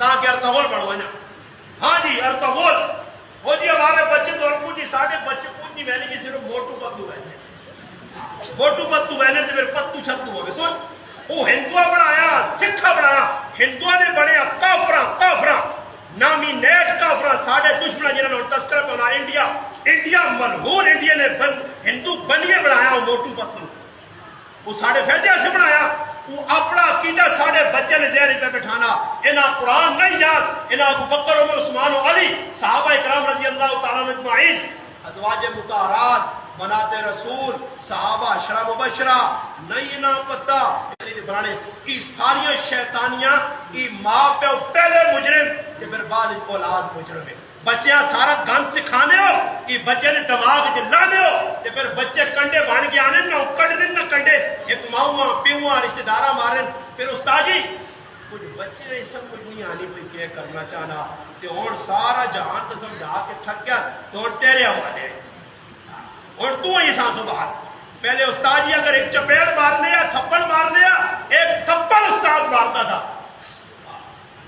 تاکہ ارطغرل بڑھو نا. ہاں جی ارطغرل وہ جی ہمارے بچے تو کچھ نہیں ساڑھے بچے کچھ نہیں میں نے صرف موٹو پتو بہنے موٹو پتو بہنے تو پھر پتو چھتو ہو گئے. سن وہ ہندوہ بڑھایا سکھا بڑھایا ہندوہ نے بڑھیا کافرہ نامی نیٹ کافرہ ساڑھے دشمنہ جنہوں نے تذکرہ بنا انڈیا ملعون انڈیا نے ہندو بنیے بڑھایا وہ موٹو پتلو وہ ساڑھے فیضے سے بڑھایا وہ اپنا عقیدہ ساڑھے بچے نے ذہن پہ بٹھانا انہاں قرآن نہیں یاد انہاں ابو بکر عمر عثمان و علی صحابہ اکرام رضی اللہ تعالیٰ مجمعین ازواج مطہرات بناتے رسول صحابہ عشرہ مبشرہ نہیں نہ پتہ بنانے کی ساری شیطانیاں کی ماں پہ پہلے مجرم کہ پھر بعد اولاد مجرم ہے. بچیاں سارا گند سکھانے ہو کہ بچے نے دماغ جلانے ہو کہ پھر بچے کنڈے بان کے آنے نہ کڑنے نہ کنڈے ایک ماؤں پیوہاں رشتہ دارہ مارن پھر استاجی کچھ بچے نے سب کچھ نہیں آنی پہ کیا کرنا چاہنا کہ اور سارا جہان تو سمجھا کے تھک گیا تو اور تیرے حوالے اور تو ہی سانسو بات پہلے استاجی اگر ایک چپیڑ مارنے یا تھپڑ مارنے یا ایک تھپڑ استاد مارتا تھا.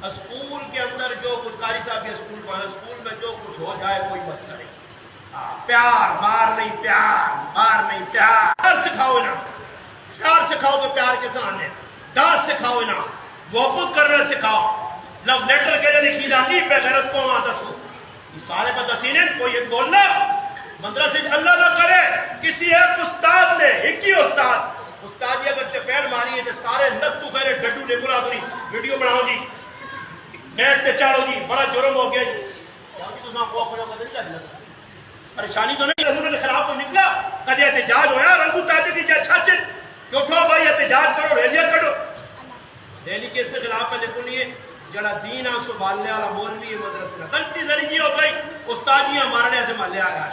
اسکول کے اندر جو کچھ قاری صاحب کے اسکول میں جو کچھ ہو جائے کوئی مسئلہ نہیں. پیار مار نہیں پیار سکھاؤ نا پیار سکھاؤ کہ پیار کے سامنے ڈانس سکھاؤ نا محبت کرنا سکھاؤ لو لیٹر کے لئے لکھی جاتی پہ غیرت کو وہاں دسو یہ سارے پہ دسینے کوئی ایک بولنا مدرسے اللہ نہ کرے کسی ایک استاد نے ایک ہی استاد جی اگر چپیڑ ماری ہے تو سارے لگ تو کہہ رہے ڈڈو نکلا اپنی ویڈیو بناؤ جی نیٹ تے چاڑو جی بڑا جرم ہو گیا جی پریشانی تو نہیں حضور نے خراب تو نکلا کدی احتجاج ہویا رنگو تاجے کی جا چھاچے کہ اٹھو بھائی احتجاج کرو ریلیاں کرو ریلی کے اس کے خلاف میں لکھو نہیں ہے جڑا دین آن سنبھالنے والا مولوی مدرسے غلطی ذریعی ہو گئی استادیاں مارنے سے مالے آیا